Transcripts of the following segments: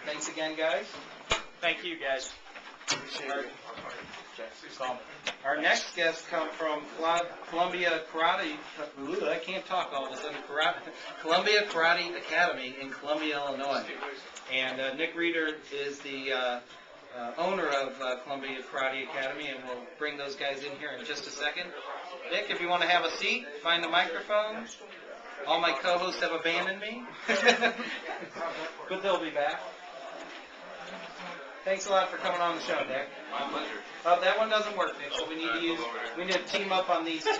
Thanks again, guys. Thank you, guys. Our next guests come from Columbia Karate. I can't talk all of a sudden. Columbia Karate Academy in Columbia, Illinois. And Nick Reeder is the owner of Columbia Karate Academy, and we'll bring those guys in here in just a second. Nick, if you want to have a seat, find the microphone. All my co-hosts have abandoned me, but they'll be back. Thanks a lot for coming on the show, Nick. My pleasure. That one doesn't work, Nick, so we need to team up on these two.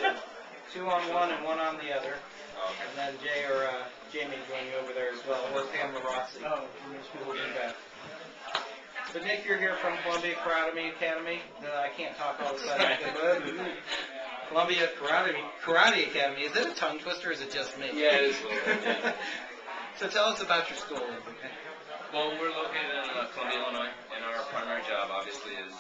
2 on one and 1 on the other. And then Jay or Jamie join you over there as well, or Pamela Rossi. We'll be back. But Nick, you're here from Columbia Karate Academy. I can't talk all of a sudden. Columbia Karate Academy. Is it a tongue twister or is it just me? Yeah, it is a little bit, yeah. So tell us about your school. Well, we're located in Columbia, Illinois, and our primary job, obviously, is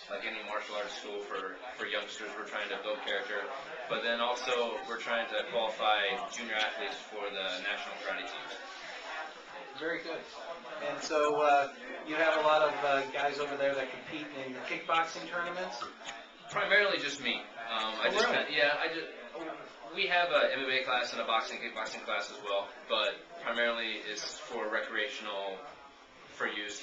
like any martial arts school for youngsters. We're trying to build character, but then also we're trying to qualify junior athletes for the national karate teams. Very good. And so you have a lot of guys over there that compete in the kickboxing tournaments? Primarily just me. We have a MMA class and a kickboxing class as well, but primarily it's for recreational, for use.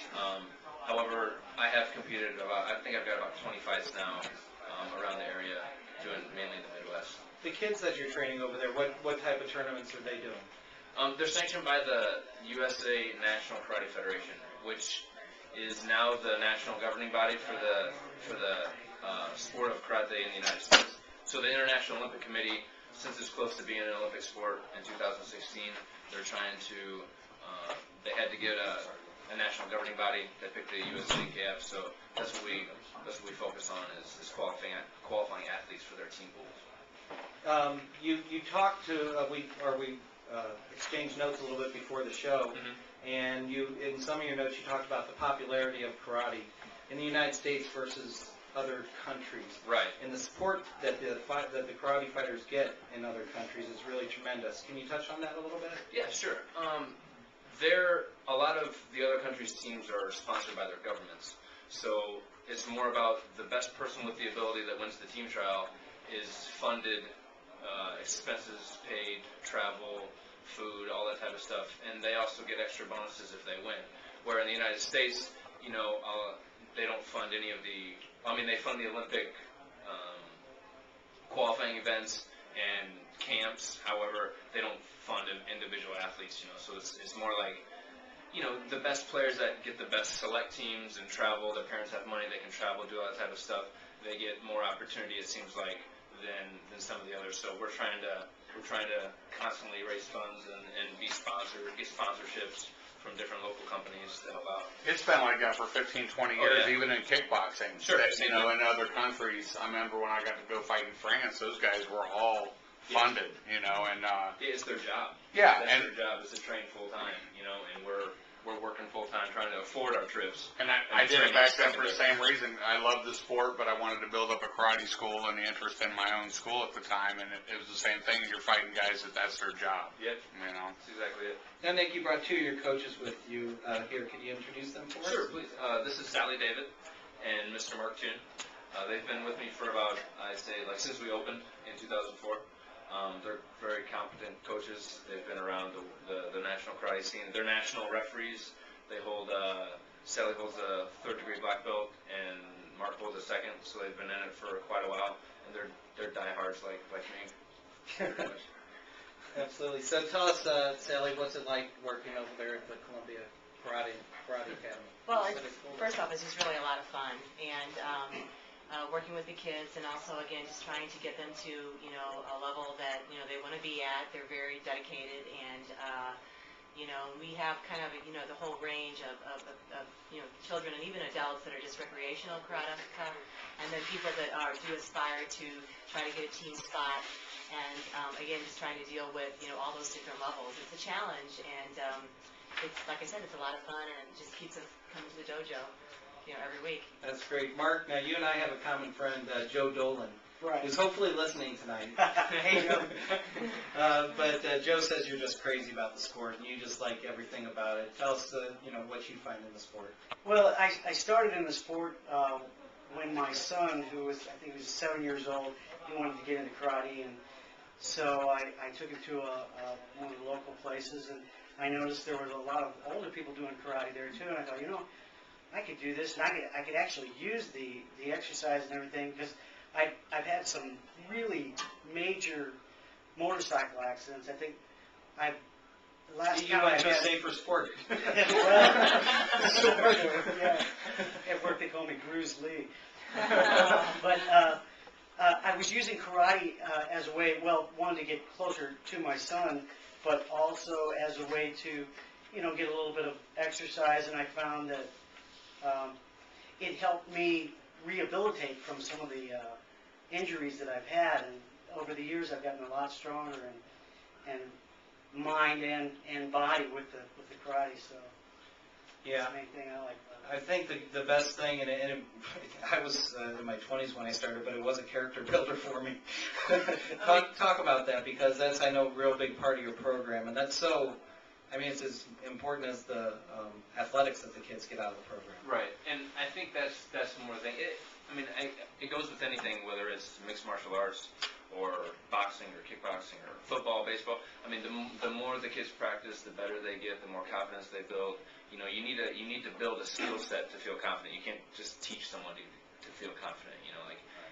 However, I have competed I think I've got about 20 fights now around the area, doing mainly the Midwest. The kids that you're training over there, what type of tournaments are they doing? They're sanctioned by the USA National Karate Federation, which is now the national governing body for the sport of karate in the United States. So the International Olympic Committee, since it's close to being an Olympic sport in 2016, they're trying to, they had to get a national governing body. They picked the USAKF, so that's what we focus on is qualifying athletes for their team pools. You talked to we exchanged notes a little bit before the show, and in some of your notes you talked about the popularity of karate in the United States versus other countries. Right. And the support that the karate fighters get in other countries is really tremendous. Can you touch on that a little bit? Yeah, sure. A lot of the other countries' teams are sponsored by their governments, so it's more about the best person with the ability that wins the team trial is funded, expenses paid, travel, food, all that type of stuff, and they also get extra bonuses if they win. Where in the United States, they don't fund any of the. They fund the Olympic qualifying events and camps. However, they don't fund individual athletes. So it's more like, the best players that get the best select teams and travel. Their parents have money; they can travel, do all that type of stuff. They get more opportunity, it seems like, than some of the others. So we're trying to constantly raise funds and get sponsorships from different local companies to help out. It's been like that for 15, 20 years, even in kickboxing. Sure. In other countries. I remember when I got to go fight in France, those guys were all funded, and it's their job. Yeah, That's their job is to train full time, and we're working full time trying to afford our trips. And I did it back then for the same reason. I loved the sport, but I wanted to build up a karate school and the interest in my own school at the time, and it was the same thing. You're fighting guys that's their job. Yep. That's exactly it. Now, Nick, you brought 2 of your coaches with you here. Could you introduce them for us? Sure, please. This is Sally David and Mr. Mark Toon. They've been with me for about, I'd say, since we opened in 2004. They're very competent coaches. They've been around the national karate scene. They're national referees. They hold, Sally holds a 3rd-degree black belt, and Mark holds a 2nd, so they've been in it for quite a while, and they're diehards like me. Absolutely. So tell us, Sally, what's it like working over there at the Columbia Karate Academy? Well, first off, it's just really a lot of fun, and working with the kids, and also again just trying to get them to a level that they want to be at. They're very dedicated, and we have kind of the whole range of children and even adults that are just recreational karate, and then people that do aspire to try to get a team spot, and again just trying to deal with all those different levels. It's a challenge, and it's like I said, it's a lot of fun, and it just keeps us coming to the dojo every week. That's great. Mark, now you and I have a common friend, Joe Dolan. Right. who's hopefully listening tonight. Hey, Joe. But Joe says you're just crazy about the sport, and you just like everything about it. Tell us, what you find in the sport. Well, I started in the sport when my son, who was, I think he was 7 years old, he wanted to get into karate, and so I took him to one of the local places, and I noticed there was a lot of older people doing karate there too, and I thought, I could do this, and I could actually use the exercise and everything, because I've had some really major motorcycle accidents. I think the last You time went I to a had, safer sport. well, sort of, yeah. At work they call me Bruce Lee. But I was using karate as a way, well, one, to get closer to my son, but also as a way to, get a little bit of exercise, and I found that it helped me rehabilitate from some of the injuries that I've had, and over the years I've gotten a lot stronger and mind and body with the karate, so Yeah. that's the main thing I like about it. I think the best thing, I was in my 20s when I started, but it was a character builder for me. Talk about that, because that's, I know, a real big part of your program, and that's it's as important as the athletics that the kids get out of the program. Right, and I think that's more the thing. It goes with anything, whether it's mixed martial arts or boxing or kickboxing or football, baseball. The more the kids practice, the better they get, the more confidence they build. You need to build a skill set to feel confident. You can't just teach somebody to feel confident.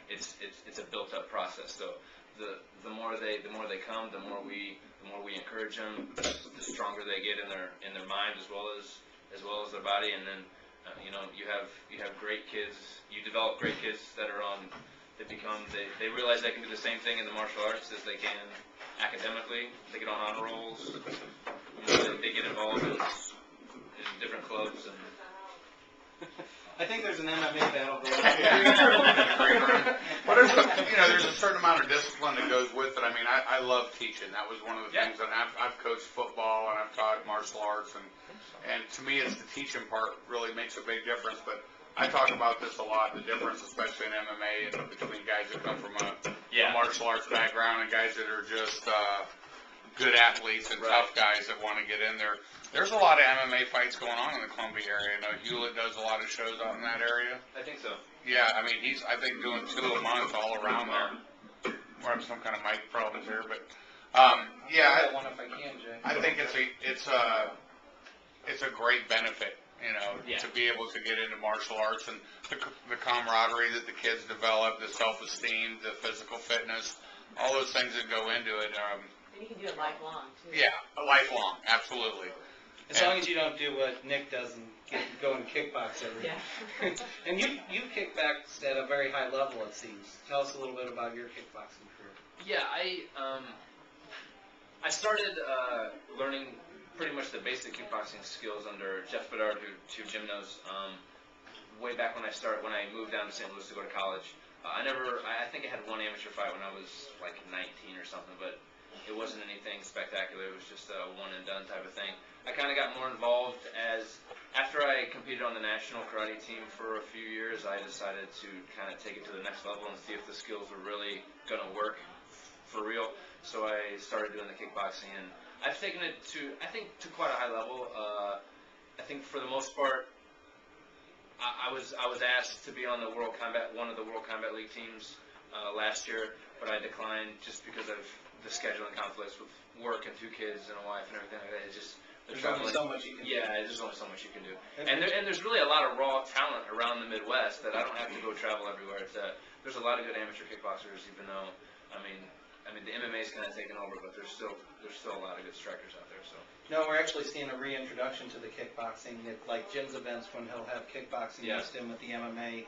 It's a built-up process. So the more they come, the more we encourage them, the stronger they get in their mind as well as their body. And then you have great kids. You develop great kids that are on. They realize they can do the same thing in the martial arts as they can academically. They get on honor rolls. They get involved in different clubs. And I think there's an MMA battle going on. But there's a certain amount of discipline that goes with it. I love teaching. That was one of the things that I've coached football and I've taught martial arts, and to me, it's the teaching part really makes a big difference. But I talk about this a lot, the difference, especially in MMA, and between guys that come from a martial arts background and guys that are just good athletes and tough guys that want to get in there. There's a lot of MMA fights going on in the Columbia area. I know Hewlett does a lot of shows out in that area. I think so. Yeah, he's, I think, doing 2 a month all around there. We're having some kind of mic problems here, but I one if I can, Jay. I think it's a great benefit, to be able to get into martial arts and the camaraderie that the kids develop, the self-esteem, the physical fitness, all those things that go into it. And you can do it lifelong, too. Yeah, lifelong, absolutely. As long as you don't do what Nick does and go and kickbox every day. Yeah. And you kickboxed at a very high level, it seems. Tell us a little bit about your kickboxing career. Yeah, I started learning pretty much the basic kickboxing skills under Jeff Bedard, who Jim knows, way back when I moved down to St. Louis to go to college. I think I had one amateur fight when I was like 19 or something, but it wasn't anything spectacular. It was just a one-and-done type of thing. I kind of got more involved after I competed on the national karate team for a few years, I decided to kind of take it to the next level and see if the skills were really going to work for real. So I started doing the kickboxing, and I've taken it to quite a high level. I think for the most part, I was asked to be on one of the World Combat League teams last year, but I declined just because of the scheduling conflicts with work and 2 kids and a wife and everything like that. There's only so much you can do. Yeah, there's only so much you can do. And there's really a lot of raw talent around the Midwest that I don't have to go travel everywhere. There's a lot of good amateur kickboxers, even though, the MMA's kind of taken over, but there's still a lot of good strikers out there. So. No, we're actually seeing a reintroduction to the kickboxing, like Jim's events when he'll have kickboxing mixed in with the MMA.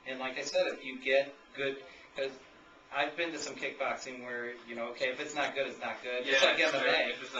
And like I said, if you get good, because I've been to some kickboxing where, if it's not good, it's not good. Yeah, It's like it's MMA. right. If it's